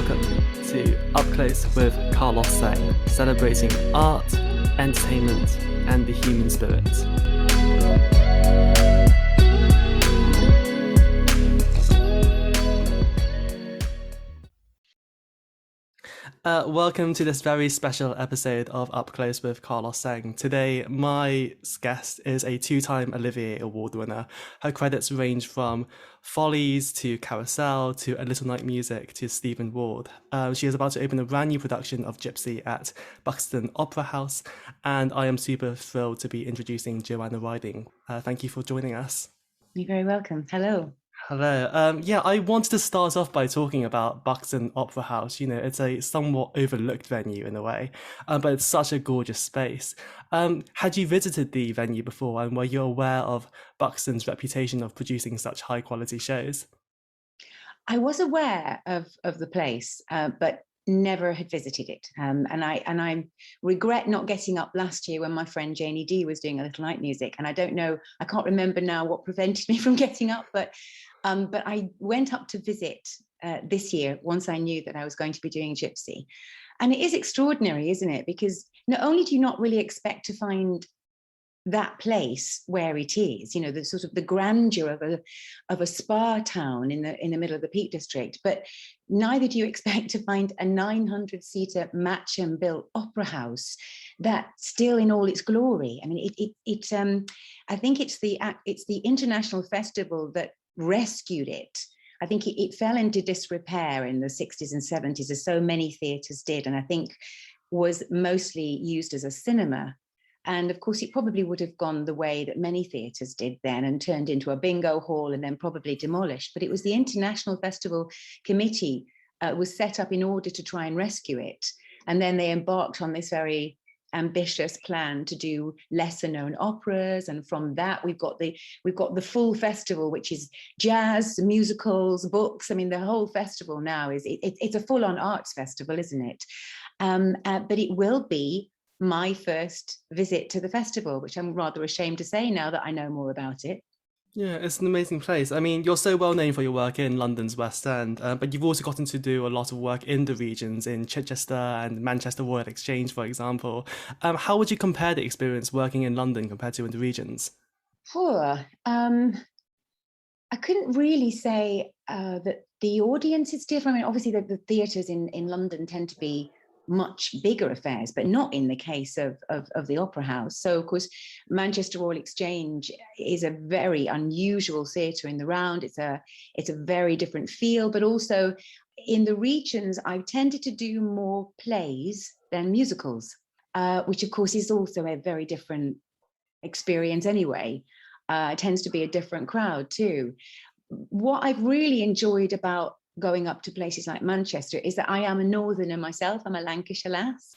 Welcome to Up Close with Carlos Sang, celebrating art, entertainment, and the human spirit. Welcome to this very special episode of Up Close with Carlos Sang. Today, my guest is a two-time Olivier Award winner. Her credits range from Follies to Carousel to A Little Night Music to Stephen Ward. She is about to open a brand new production of Gypsy at Buxton Opera House, and I am super thrilled to be introducing Joanna Riding. Thank you for joining us. You're very welcome. Hello. Hello. I wanted to start off by talking about Buxton Opera House. You know, it's a somewhat overlooked venue in a way, but it's such a gorgeous space. Had you visited the venue before, and were you aware of Buxton's reputation of producing such high quality shows? I was aware of the place, but never had visited it. And I regret not getting up last year when my friend Janie D was doing A Little Night Music. And I can't remember now what prevented me from getting up, but I went up to visit this year once I knew that I was going to be doing Gypsy. And it is extraordinary, isn't it? Because not only do you not really expect to find that place where it is, you know, the sort of the grandeur of a spa town in the middle of the Peak District, but neither do you expect to find a 900-seater Matcham built opera house that still in all its glory. I mean, I think it's the International Festival that rescued it. I think it fell into disrepair in the 60s and 70s, as so many theatres did, and I think was mostly used as a cinema. And of course, it probably would have gone the way that many theatres did then and turned into a bingo hall and then probably demolished. But it was the International Festival Committee was set up in order to try and rescue it. And then they embarked on this very ambitious plan to do lesser known operas, and from that we've got the full festival, which is jazz, musicals, books. I mean, the whole festival now it's a full-on arts festival, isn't it? But it will be my first visit to the festival, which I'm rather ashamed to say now that I know more about it. Yeah, it's an amazing place. I mean, you're so well known for your work in London's West End, but you've also gotten to do a lot of work in the regions, in Chichester and Manchester Royal Exchange, for example. How would you compare the experience working in London compared to in the regions? I couldn't really say that the audience is different. I mean, obviously the theatres in London tend to be much bigger affairs, but not in the case of the Opera House. So of course, Manchester Royal Exchange is a very unusual theatre in the round. It's a very different feel, but also in the regions, I've tended to do more plays than musicals, which of course is also a very different experience anyway. It tends to be a different crowd too. What I've really enjoyed about going up to places like Manchester is that I am a northerner myself. I'm a Lancashire lass.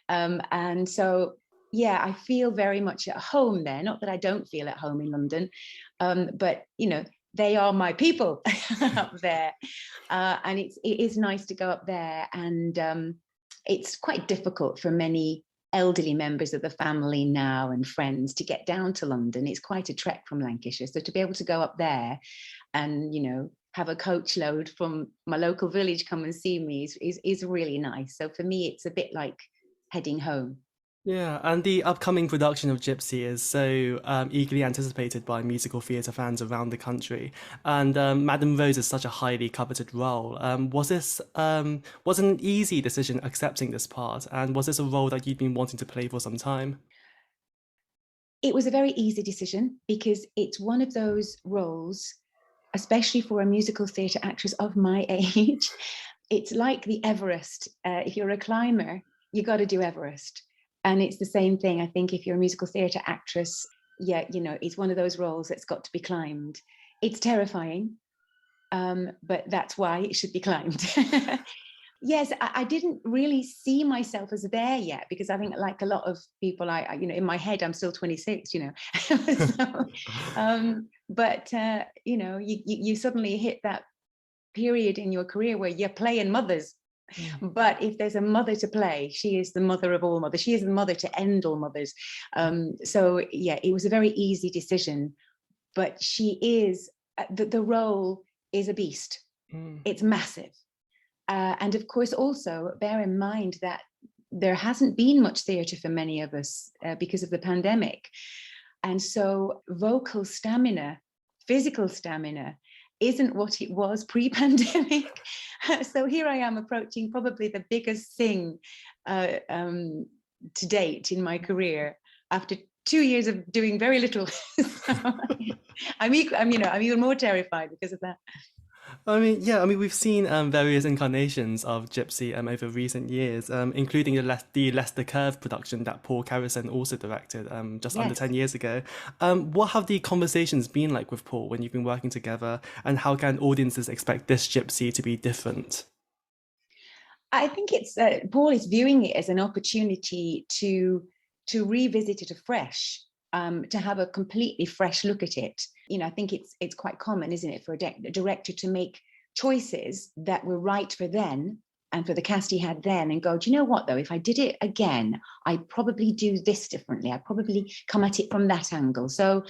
And so, yeah, I feel very much at home there. Not that I don't feel at home in London, but, you know, they are my people up there. And it is nice to go up there. And it's quite difficult for many elderly members of the family now and friends to get down to London. It's quite a trek from Lancashire. So to be able to go up there and, you know, have a coach load from my local village come and see me is really nice. So for me, it's a bit like heading home. Yeah, and the upcoming production of Gypsy is so eagerly anticipated by musical theatre fans around the country. And Madame Rose is such a highly coveted role. Was it an easy decision accepting this part? And was this a role that you'd been wanting to play for some time? It was a very easy decision because it's one of those roles, especially for a musical theatre actress of my age. It's like the Everest. If you're a climber, you got to do Everest. And it's the same thing, I think, if you're a musical theatre actress, yeah, you know, it's one of those roles that's got to be climbed. It's terrifying, but that's why it should be climbed. Yes, I didn't really see myself as there yet, because I think, like a lot of people, I you know, in my head, I'm still 26, you know. So, but, you know, you suddenly hit that period in your career where you're playing mothers. But if there's a mother to play, she is the mother of all mothers. She is the mother to end all mothers. So, yeah, it was a very easy decision. But she is, the role is a beast. It's massive. And of course, also bear in mind that there hasn't been much theatre for many of us because of the pandemic. And so vocal stamina, physical stamina, isn't what it was pre-pandemic. So here I am approaching probably the biggest thing to date in my career after 2 years of doing very little. So I'm even more terrified because of that. We've seen various incarnations of Gypsy over recent years, including the Leicester Curve production that Paul Carousel also directed just under 10 years ago. What have the conversations been like with Paul when you've been working together, and how can audiences expect this Gypsy to be different? I think it's Paul is viewing it as an opportunity to revisit it afresh, to have a completely fresh look at it. I think it's quite common, isn't it, for a director to make choices that were right for then and for the cast he had then, and go, do you know what though, if I did it again, I'd probably do this differently. I'd probably come at it from that angle. So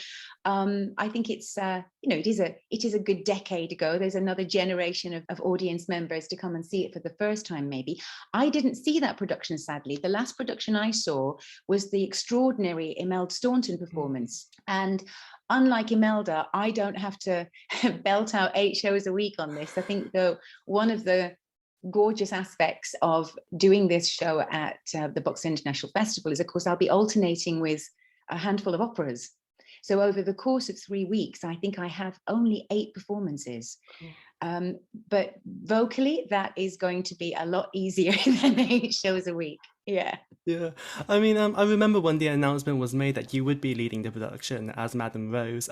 I think it's it is a good decade ago. There's another generation of audience members to come and see it for the first time. Maybe I didn't see that production, sadly. The last production I saw was the extraordinary Imelda Staunton performance, and unlike Imelda, I don't have to belt out 8 shows a week on this. I think though one of the gorgeous aspects of doing this show at the Buxton International Festival is, of course, I'll be alternating with a handful of operas. So over the course of 3 weeks, I think I have only 8 performances. But vocally, that is going to be a lot easier than 8 shows a week. Yeah. Yeah, I remember when the announcement was made that you would be leading the production as Madame Rose.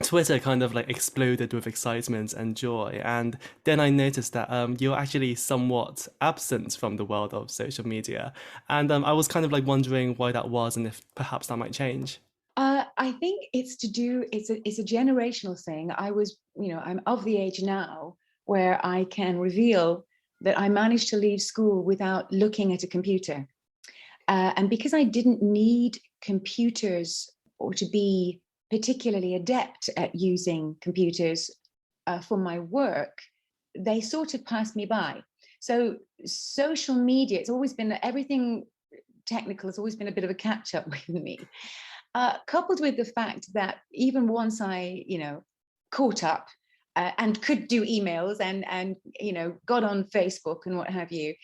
Twitter kind of like exploded with excitement and joy, and then I noticed that you're actually somewhat absent from the world of social media, and I was kind of like wondering why that was, and if perhaps that might change. I think it's a generational thing. I'm of the age now where I can reveal that I managed to leave school without looking at a computer. And because I didn't need computers or to be particularly adept at using computers for my work, they sort of passed me by. So social media, it's always been, everything technical has always been a bit of a catch up with me. Coupled with the fact that even once I, caught up and could do emails and got on Facebook and what have you,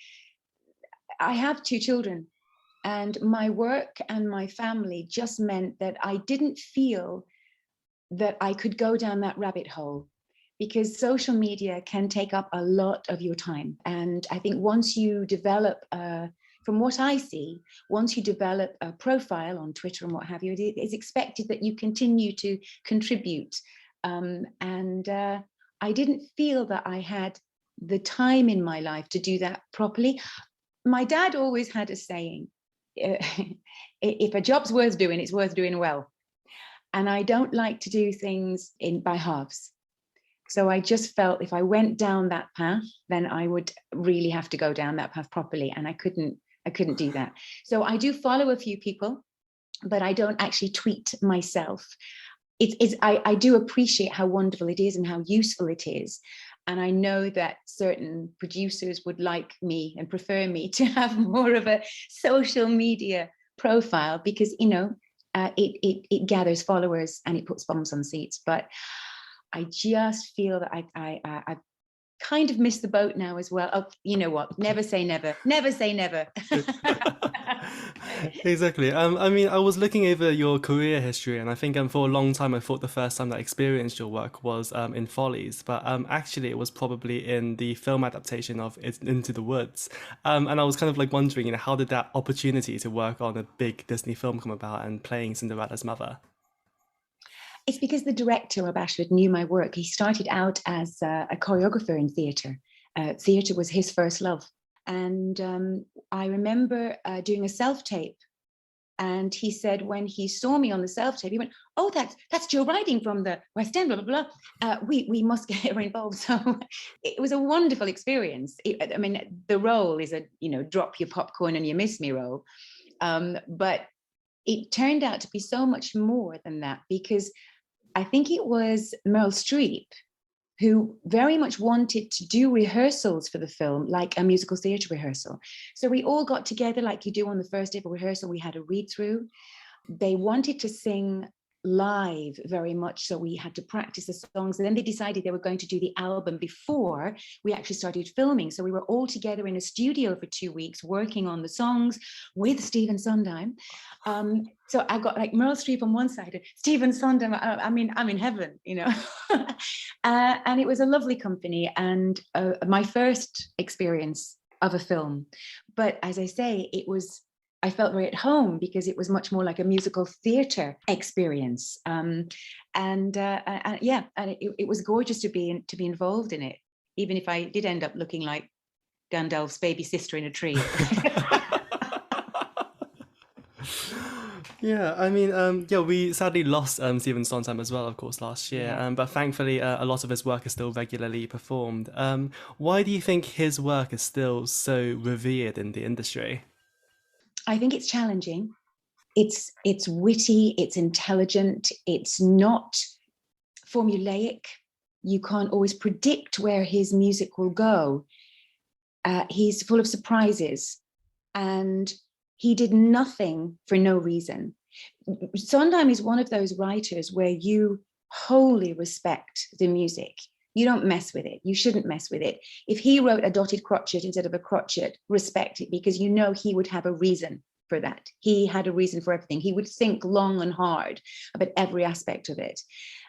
I have 2 children. And my work and my family just meant that I didn't feel that I could go down that rabbit hole, because social media can take up a lot of your time. And I think once you develop, from what I see, once you develop a profile on Twitter and what have you, it is expected that you continue to contribute. And I didn't feel that I had the time in my life to do that properly. My dad always had a saying, if a job's worth doing, it's worth doing well. And I don't like to do things by halves. So I just felt if I went down that path, then I would really have to go down that path properly. And I couldn't do that. So I do follow a few people, but I don't actually tweet myself. I do appreciate how wonderful it is and how useful it is. And I know that certain producers would like me and prefer me to have more of a social media profile, because, it gathers followers and it puts bums on seats. But I just feel that I kind of missed the boat now as well. Oh, you know what? Never say never. Never say never. Exactly. I was looking over your career history, and I think for a long time I thought the first time that I experienced your work was in Follies, but actually it was probably in the film adaptation of Into the Woods. And I was kind of like wondering, how did that opportunity to work on a big Disney film come about and playing Cinderella's mother? It's because the director of Ashford knew my work. He started out as a choreographer in theatre. Theatre was his first love. And I remember doing a self-tape. And he said, when he saw me on the self-tape, he went, "Oh, that's Jo Riding from the West End, blah, blah, blah. We must get her involved." So it was a wonderful experience. The role is a, drop your popcorn and you miss me role. But it turned out to be so much more than that, because I think it was Meryl Streep who very much wanted to do rehearsals for the film, like a musical theatre rehearsal. So we all got together like you do on the first day of a rehearsal. We had a read through. They wanted to sing live very much, so we had to practice the songs, and then they decided they were going to do the album before we actually started filming. So we were all together in a studio for 2 weeks working on the songs with Stephen Sondheim. So I got like Meryl Streep on one side and Stephen Sondheim. I mean, I'm in heaven, you know. And it was a lovely company, and my first experience of a film. But as I say, I felt very at home because it was much more like a musical theatre experience, and it was gorgeous to be involved in it, even if I did end up looking like Gandalf's baby sister in a tree. Yeah, I mean, we sadly lost Stephen Sondheim as well, of course, last year. But thankfully, a lot of his work is still regularly performed. Why do you think his work is still so revered in the industry? I think it's challenging. It's witty, it's intelligent, it's not formulaic. You can't always predict where his music will go. He's full of surprises, and he did nothing for no reason. Sondheim is one of those writers where you wholly respect the music. You don't mess with it. You shouldn't mess with it. If he wrote a dotted crotchet instead of a crotchet, respect it, because you know he would have a reason for that. He had a reason for everything. He would think long and hard about every aspect of it.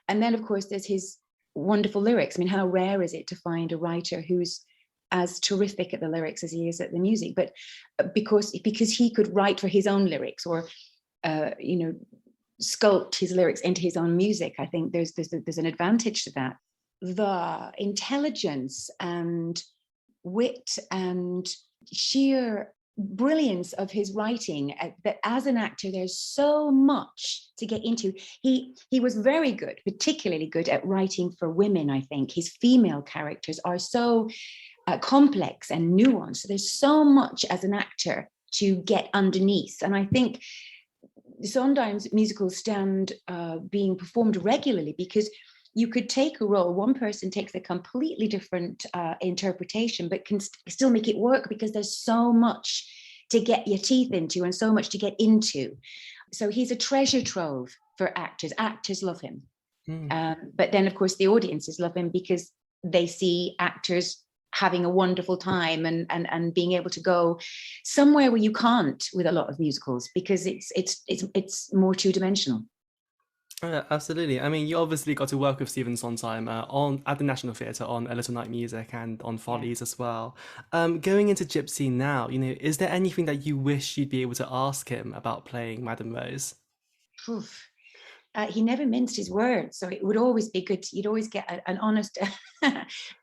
And then, of course, there's his wonderful lyrics. I mean, how rare is it to find a writer who's as terrific at the lyrics as he is at the music? But because he could write for his own lyrics, or sculpt his lyrics into his own music, I think there's an advantage to that. The intelligence and wit and sheer brilliance of his writing, that as an actor there's so much to get into. He was very good, particularly good at writing for women. I think his female characters are so complex and nuanced. There's so much as an actor to get underneath, and I think Sondheim's musicals stand being performed regularly because you could take a role, one person takes a completely different interpretation, but can still make it work because there's so much to get your teeth into and so much to get into. So he's a treasure trove for actors. Actors love him. But then, of course, the audiences love him because they see actors having a wonderful time and being able to go somewhere where you can't with a lot of musicals, because it's more two-dimensional. Absolutely. I mean, you obviously got to work with Stephen Sondheim at the National Theatre on A Little Night Music and on Follies as well. Going into Gypsy now, is there anything that you wish you'd be able to ask him about playing Madame Rose? He never minced his words, so it would always be good. You'd always get an honest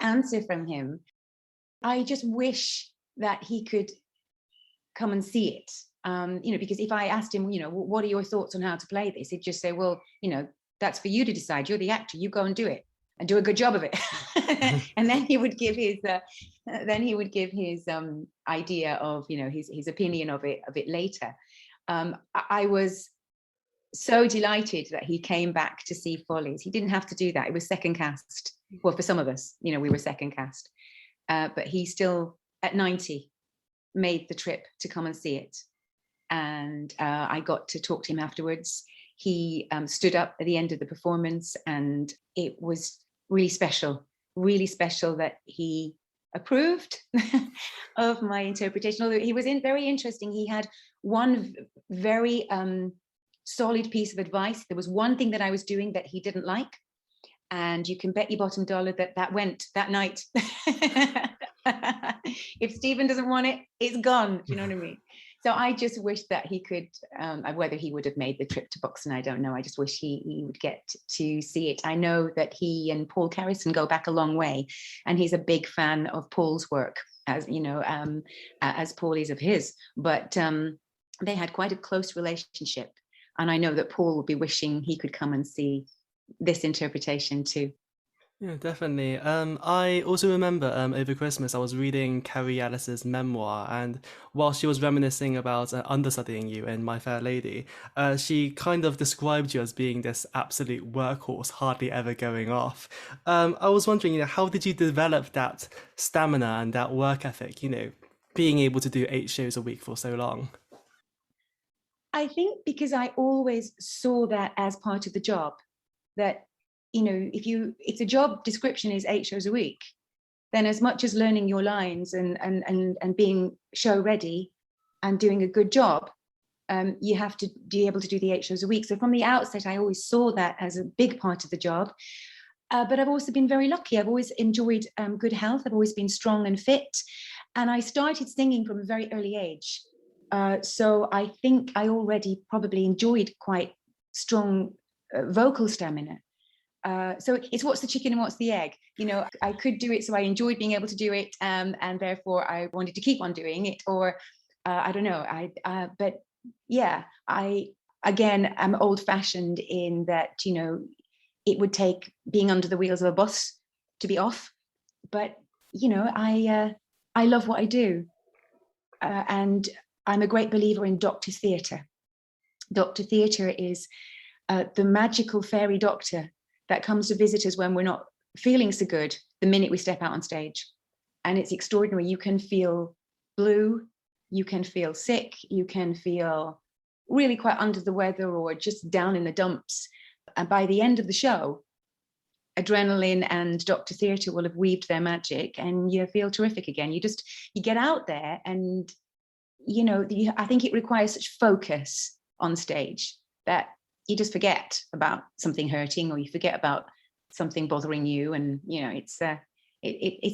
answer from him. I just wish that he could come and see it. Because if I asked him, what are your thoughts on how to play this? He'd just say, well, that's for you to decide. You're the actor. You go and do it and do a good job of it. And then he would give his, idea of, his opinion of it later. I was so delighted that he came back to see Follies. He didn't have to do that. It was second cast. Well, for some of us, we were second cast. But he still, at 90, made the trip to come and see it. And I got to talk to him afterwards. He stood up at the end of the performance, and it was really special that he approved of my interpretation. Although he was very interesting. He had one very solid piece of advice. There was one thing that I was doing that he didn't like, and you can bet your bottom dollar that went that night. If Stephen doesn't want it, it's gone. Do you know what I mean? So I just wish that he could, whether he would have made the trip to Buxton, I don't know. I just wish he would get to see it. I know that he and Paul Carousel go back a long way, and he's a big fan of Paul's work, as Paul is of his. But they had quite a close relationship, and I know that Paul would be wishing he could come and see this interpretation too. Yeah, definitely. I also remember over Christmas I was reading Carrie Ellis's memoir, and while she was reminiscing about understudying you in My Fair Lady, she kind of described you as being this absolute workhorse, hardly ever going off. I was wondering, how did you develop that stamina and that work ethic? Being able to do 8 shows a week for so long. I think because I always saw that as part of the job, that, if the job description is 8 shows a week, then as much as learning your lines and being show ready and doing a good job, you have to be able to do the 8 shows a week. So from the outset, I always saw that as a big part of the job. But I've also been very lucky. I've always enjoyed good health. I've always been strong and fit. And I started singing from a very early age. So I think I already probably enjoyed quite strong vocal stamina. So it's what's the chicken and what's the egg. I could do it, so I enjoyed being able to do it, and therefore I wanted to keep on doing it. Or I don't know. But yeah, I again am old-fashioned in that it would take being under the wheels of a bus to be off. But I love what I do, and I'm a great believer in doctor theatre. Doctor theatre is the magical fairy doctor that comes to visit us when we're not feeling so good the minute we step out on stage. And it's extraordinary. You can feel blue, you can feel sick, you can feel really quite under the weather or just down in the dumps. And by the end of the show, adrenaline and doctor theatre will have weaved their magic and you feel terrific again. You get out there and, I think it requires such focus on stage that you just forget about something hurting or you forget about something bothering you. And, it's a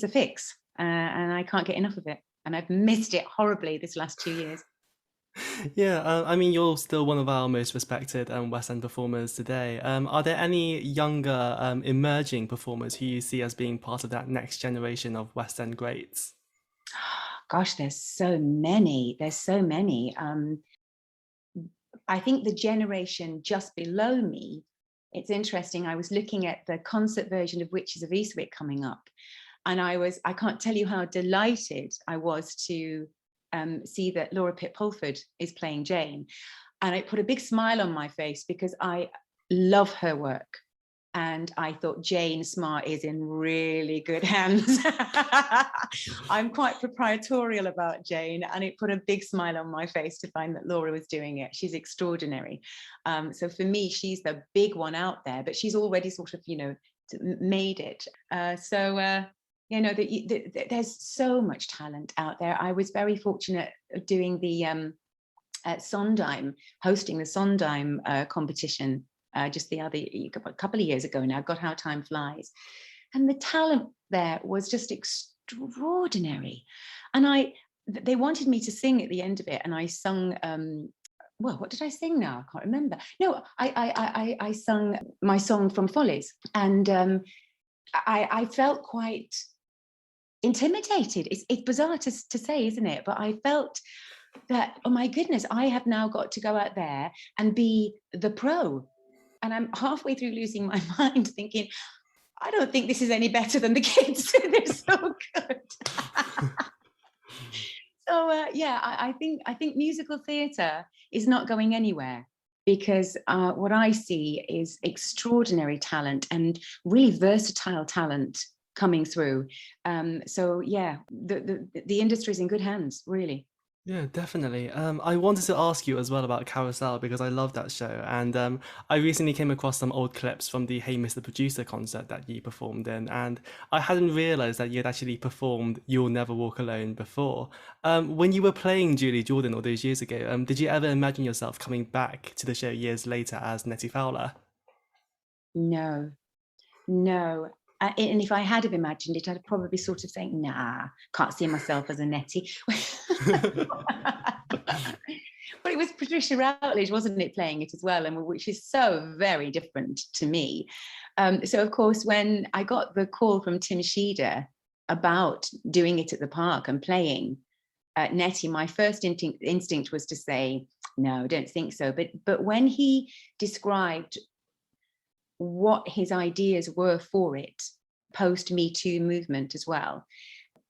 fix and I can't get enough of it. And I've missed it horribly this last 2 years. Yeah, I mean, you're still one of our most respected West End performers today. Are there any younger emerging performers who you see as being part of that next generation of West End greats? Gosh, there's so many. I think the generation just below me, it's interesting. I was looking at the concert version of Witches of Eastwick coming up, and I can't tell you how delighted I was to see that Laura Pitt Pulford is playing Jane. And it put a big smile on my face because I love her work. And I thought Jane Smart is in really good hands. I'm quite proprietorial about Jane, and it put a big smile on my face to find that Laura was doing it. She's extraordinary. So for me, she's the big one out there, but she's already sort of, made it. There's so much talent out there. I was very fortunate doing the Sondheim, hosting the Sondheim competition just a couple of years ago now. God, how time flies. And the talent there was just extraordinary. And they wanted me to sing at the end of it, and I sung what did I sing now? I can't remember. No, I sung my song from Follies, and I felt quite intimidated. It's bizarre to say, isn't it? But I felt that, oh my goodness, I have now got to go out there and be the pro. And I'm halfway through losing my mind thinking, I don't think this is any better than the kids. They're so good. So I think musical theatre is not going anywhere, because what I see is extraordinary talent and really versatile talent coming through. So yeah, the industry is in good hands, really. Yeah, definitely. I wanted to ask you as well about Carousel because I love that show, and I recently came across some old clips from the Hey Mr. Producer concert that you performed in, and I hadn't realised that you had actually performed You'll Never Walk Alone before. When you were playing Julie Jordan all those years ago, did you ever imagine yourself coming back to the show years later as Nettie Fowler? No. And if I had have imagined it, I'd probably sort of think, nah, can't see myself as a Nettie. But it was Patricia Routledge, wasn't it, playing it as well, and which is so very different to me. So of course, when I got the call from Tim Sheeder about doing it at the park and playing Nettie, my first instinct was to say, no, I don't think so. But when he described what his ideas were for it, post Me Too movement as well.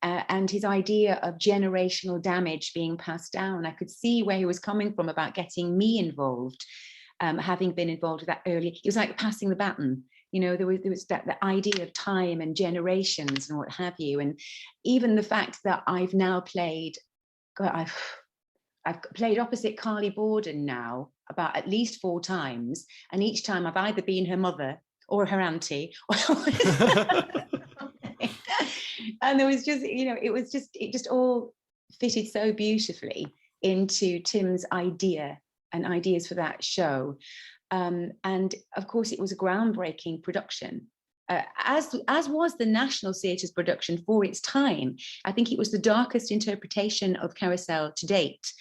And his idea of generational damage being passed down. I could see where he was coming from about getting me involved, having been involved with that early. It was like passing the baton. You know, there was that the idea of time and generations and what have you. And even the fact that I've now played, I've played opposite Carly Borden now about at least 4 times. And each time I've either been her mother or her auntie. And there was just, you know, it just all fitted so beautifully into Tim's idea and ideas for that show. And of course, it was a groundbreaking production, as was the National Theatre's production for its time. I think it was the darkest interpretation of Carousel to date.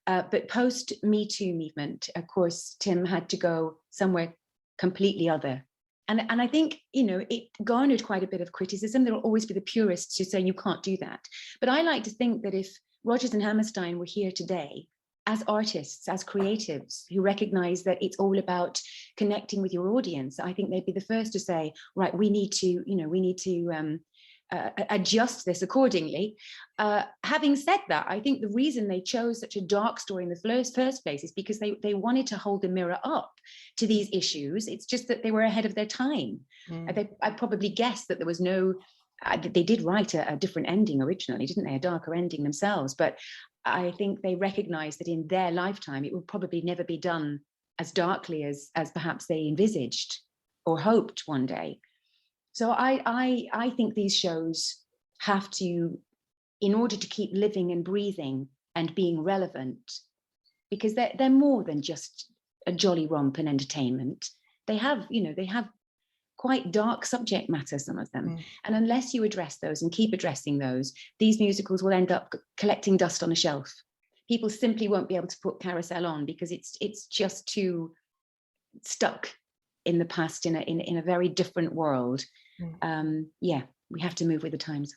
But post Me Too movement, of course, Tim had to go somewhere completely other. And I think, you know, it garnered quite a bit of criticism. There will always be the purists who say you can't do that. But I like to think that if Rodgers and Hammerstein were here today, as artists, as creatives who recognize that it's all about connecting with your audience, I think they'd be the first to say, right, we need to adjust this accordingly. Having said that, I think the reason they chose such a dark story in the first place is because they wanted to hold the mirror up to these issues. It's just that they were ahead of their time. I probably guess that there was no, they did write a different ending originally, didn't they? A darker ending themselves. But I think they recognized that in their lifetime, it would probably never be done as darkly as perhaps they envisaged or hoped one day. So I think these shows have to, in order to keep living and breathing and being relevant, because they're more than just a jolly romp and entertainment. They have quite dark subject matter, some of them. And unless you address those and keep addressing those, these musicals will end up collecting dust on a shelf. People simply won't be able to put Carousel on because it's just too stuck in the past, in a very different world. We have to move with the times.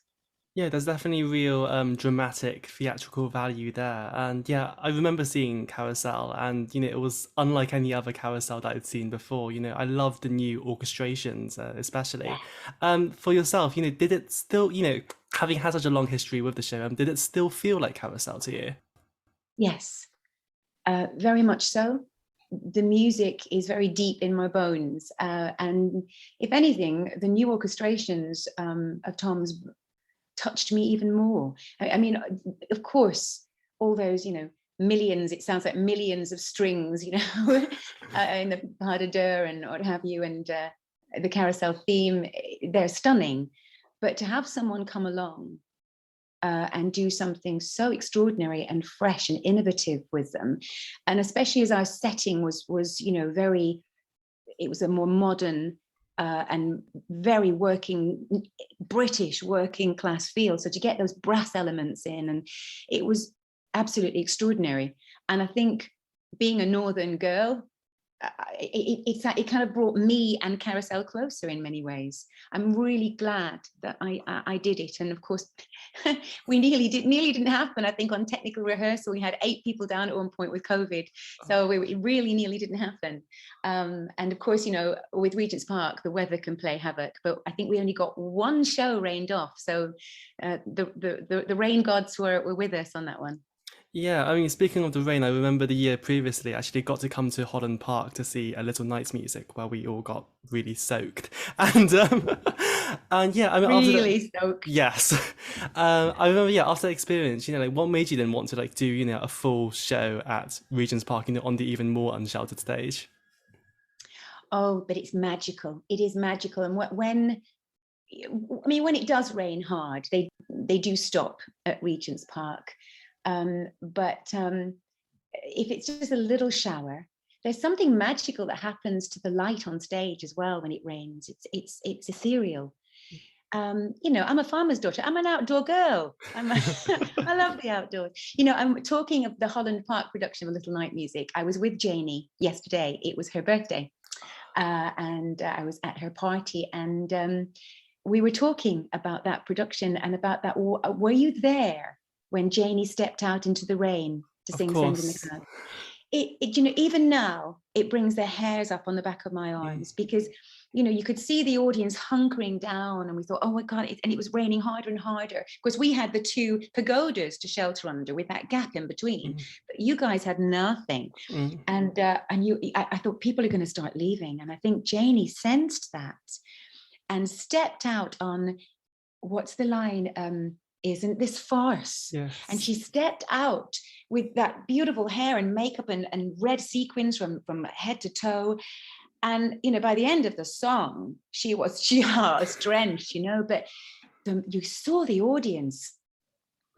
Yeah, there's definitely real dramatic theatrical value there. And yeah, I remember seeing Carousel, and you know, it was unlike any other Carousel that I'd seen before. You know, I loved the new orchestrations, especially. For yourself, you know, did it still, you know, having had such a long history with the show, did it still feel like Carousel to you? Yes, very much so. The music is very deep in my bones, and if anything, the new orchestrations of Tom's touched me even more. I mean, of course, all those, you know, millions, it sounds like millions of strings, you know, in the pas de deux and what have you, and the Carousel theme, they're stunning. But to have someone come along and do something so extraordinary and fresh and innovative with them, and especially as our setting was you know, it was a more modern and very British working class feel. So to get those brass elements in, and it was absolutely extraordinary. And I think being a Northern girl, it kind of brought me and Carousel closer in many ways. I'm really glad that I did it. And of course, we nearly didn't happen. I think on technical rehearsal, we had 8 people down at one point with COVID. So it really nearly didn't happen. And of course, you know, with Regent's Park, the weather can play havoc, but I think we only got 1 show rained off. So the rain gods were with us on that one. Yeah, I mean, speaking of the rain, I remember the year previously, I actually got to come to Holland Park to see A Little Nights Music, where we all got really soaked. And yeah, I mean, really soaked. Yes. I remember, yeah, after that experience, you know, like, what made you then want to like do, you know, a full show at Regent's Park, you know, on the even more unsheltered stage? Oh, but it's magical. It is magical. And when it does rain hard, they do stop at Regent's Park. But if it's just a little shower, there's something magical that happens to the light on stage as well when it rains. It's ethereal. You know, I'm a farmer's daughter. I'm an outdoor girl. I love the outdoors. You know, I'm talking of the Holland Park production of Little Night Music. I was with Janie yesterday. It was her birthday, and I was at her party, and we were talking about that production and about that. Were you there when Janie stepped out into the rain to sing Send in the Cloud? even now, it brings their hairs up on the back of my arms, because, you could see the audience hunkering down, and we thought, oh my God, and it was raining harder and harder, because we had the two pagodas to shelter under with that gap in between, but you guys had nothing. And I thought people are going to start leaving. And I think Janie sensed that and stepped out on, what's the line? Isn't this farce? Yes. And she stepped out with that beautiful hair and makeup and red sequins from head to toe. And, by the end of the song, she was just drenched, but you saw the audience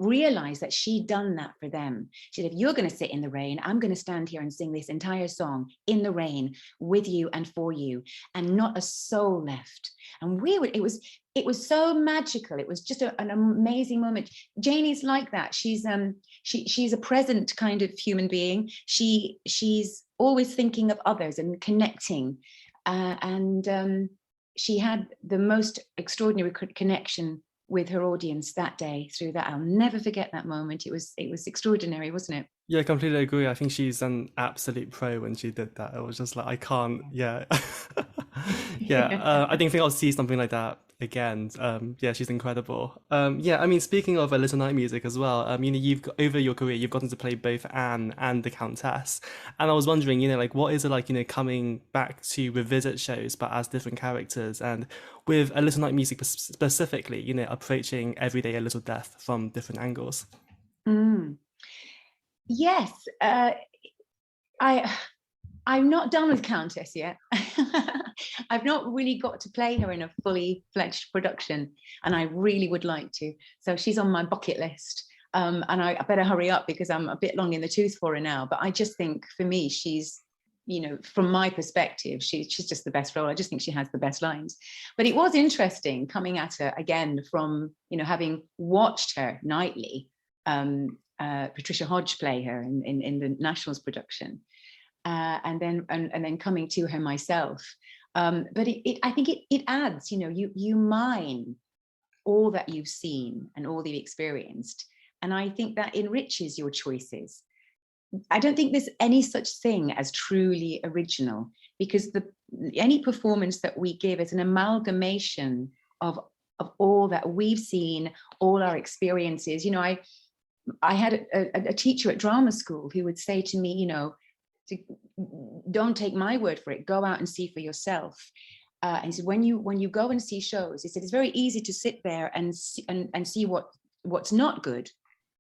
realize that she'd done that for them. She said, if you're going to sit in the rain, I'm going to stand here and sing this entire song in the rain with you and for you, and not a soul left. And it was so magical. It was just an amazing moment. Janie's like that. She's a present kind of human being. She's always thinking of others and connecting. And she had the most extraordinary connection with her audience that day through that. I'll never forget that moment. It was extraordinary, wasn't it? Yeah, I completely agree. I think she's an absolute pro when she did that. It was just like, I can't, yeah. I think I'll see something like that again. She's incredible. Speaking of Little Night Music as well, you've over your career, you've gotten to play both Anne and the Countess. And I was wondering, what is it like, coming back to revisit shows, but as different characters, and with A Little Night Music specifically, approaching Everyday a Little Death from different angles? Yes, I'm not done with Countess yet. I've not really got to play her in a fully fledged production, and I really would like to. So she's on my bucket list, and I better hurry up because I'm a bit long in the tooth for her now. But I just think, for me, she's, from my perspective, she's just the best role. I just think she has the best lines. But it was interesting coming at her again from, having watched her nightly, Patricia Hodge play her in the Nationals production, and then coming to her myself. But I think it adds, you mine all that you've seen and all that you've experienced, and I think that enriches your choices. I don't think there's any such thing as truly original, because any performance that we give is an amalgamation of all that we've seen, all our experiences. I had a teacher at drama school who would say to me, don't take my word for it, go out and see for yourself. And he said, when you go and see shows, he said, it's very easy to sit there and see what's not good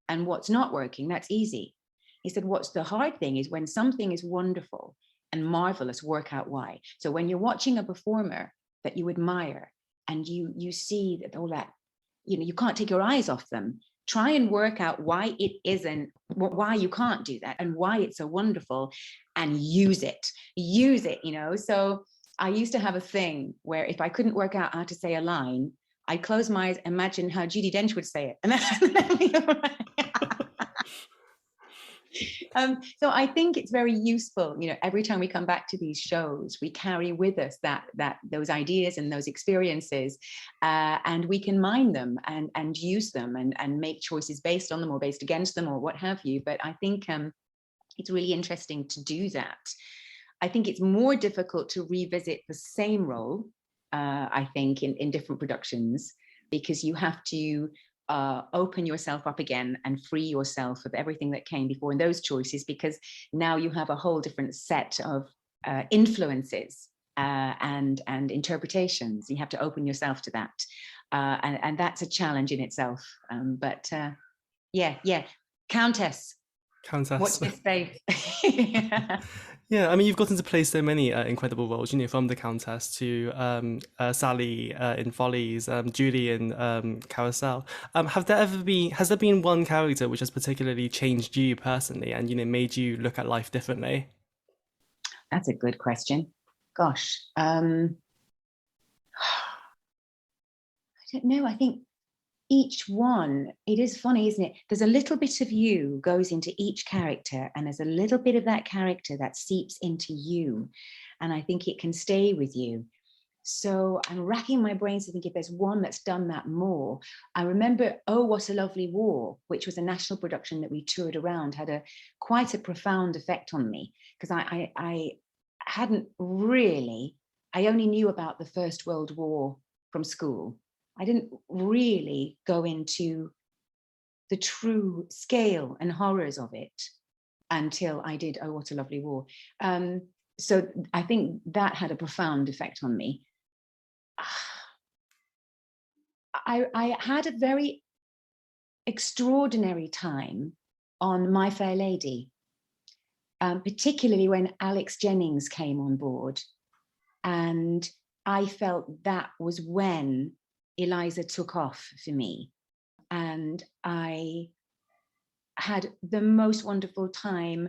and what's not working. That's easy. He said, what's the hard thing is when something is wonderful and marvelous, work out why. So when you're watching a performer that you admire and you see that all that, you can't take your eyes off them, try and work out why it isn't, why you can't do that, and why it's so wonderful, and use it. So I used to have a thing where if I couldn't work out how to say a line, I'd close my eyes, imagine how Judi Dench would say it. And so I think it's very useful, every time we come back to these shows, we carry with us that those ideas and those experiences, and we can mine them and use them and make choices based on them or based against them or what have you. But I think it's really interesting to do that. I think it's more difficult to revisit the same role, I think, in different productions, because you have to open yourself up again and free yourself of everything that came before in those choices, because now you have a whole different set of influences and interpretations. You have to open yourself to that, and that's a challenge in itself. Countess. Watch this space. Yeah, I mean, you've gotten to play so many incredible roles, from the Countess to Sally in Follies, Julie in Carousel. Has there been one character which has particularly changed you personally and, made you look at life differently? That's a good question. Gosh. I don't know. I think each one, it is funny, isn't it? There's a little bit of you goes into each character, and there's a little bit of that character that seeps into you. And I think it can stay with you. So I'm racking my brains to think if there's one that's done that more. I remember Oh, What a Lovely War, which was a national production that we toured around, had quite a profound effect on me, because I hadn't really, I only knew about the First World War from school. I didn't really go into the true scale and horrors of it until I did Oh, What a Lovely War. So I think that had a profound effect on me. I had a very extraordinary time on My Fair Lady, particularly when Alex Jennings came on board. And I felt that was when Eliza took off for me. And I had the most wonderful time.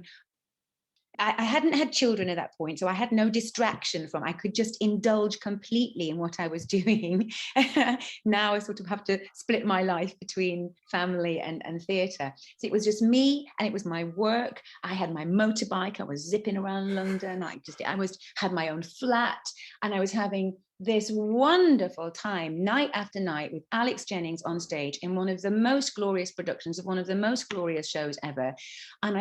I hadn't had children at that point, so I had no distraction I could just indulge completely in what I was doing. Now I sort of have to split my life between family and theatre. So it was just me, and it was my work. I had my motorbike, I was zipping around London, had my own flat, and I was having this wonderful time night after night with Alex Jennings on stage in one of the most glorious productions of one of the most glorious shows ever. And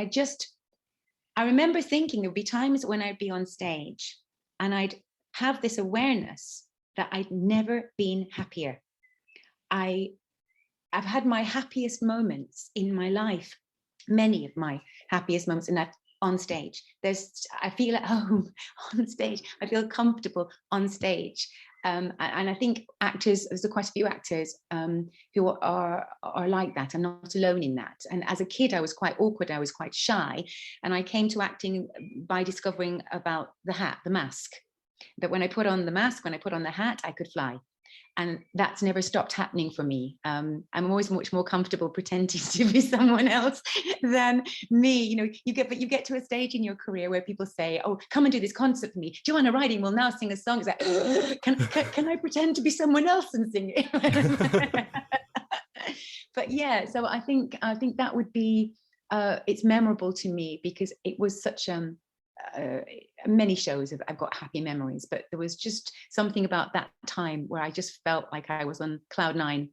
I remember thinking there'd be times when I'd be on stage and I'd have this awareness that I'd never been happier. I've had my happiest moments in my life, many of my happiest moments on stage. I feel at home on stage. I feel comfortable on stage. And I think actors, there's quite a few actors who are like that. I'm not alone in that. And as a kid, I was quite awkward. I was quite shy. And I came to acting by discovering about the mask. That when I put on the mask, when I put on the hat, I could fly. And that's never stopped happening for me. I'm always much more comfortable pretending to be someone else than me. You get to a stage in your career where people say, "Oh, come and do this concert for me. Joanna Riding will now sing a song." It's like, can I pretend to be someone else and sing it? But yeah, so I think that would be. It's memorable to me because it was such many shows I've got happy memories, but there was just something about that time where I just felt like I was on cloud nine.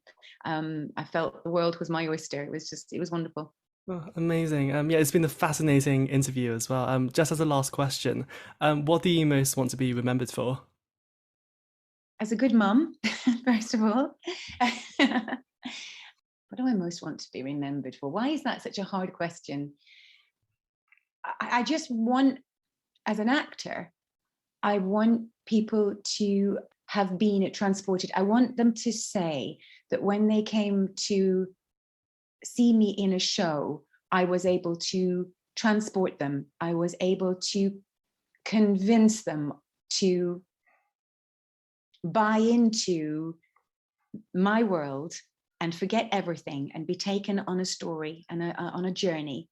I felt the world was my oyster. It was wonderful. Oh, amazing. Yeah, it's been a fascinating interview as well. Just as a last question, what do you most want to be remembered for? As a good mum, first of all. What do I most want to be remembered for? Why is that such a hard question? I just want, as an actor, I want people to have been transported. I want them to say that when they came to see me in a show, I was able to transport them. I was able to convince them to buy into my world and forget everything and be taken on a story and on a journey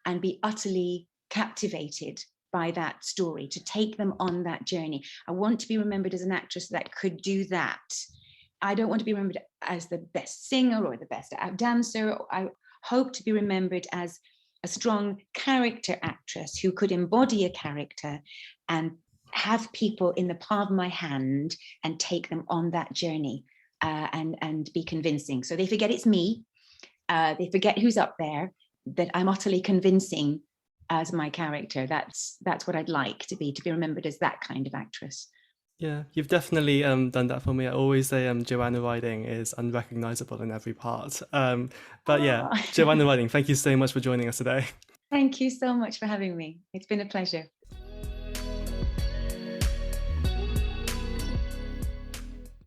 and be utterly captivated by that story, to take them on that journey. I want to be remembered as an actress that could do that. I don't want to be remembered as the best singer or the best dancer. I hope to be remembered as a strong character actress who could embody a character and have people in the palm of my hand and take them on that journey and be convincing. So they forget it's me. They forget who's up there, that I'm utterly convincing as my character. That's what I'd like to be remembered as that kind of actress. Yeah, you've definitely done that for me. I always say Joanna Riding is unrecognizable in every part. But yeah, Joanna Riding, thank you so much for joining us today. Thank you so much for having me. It's been a pleasure.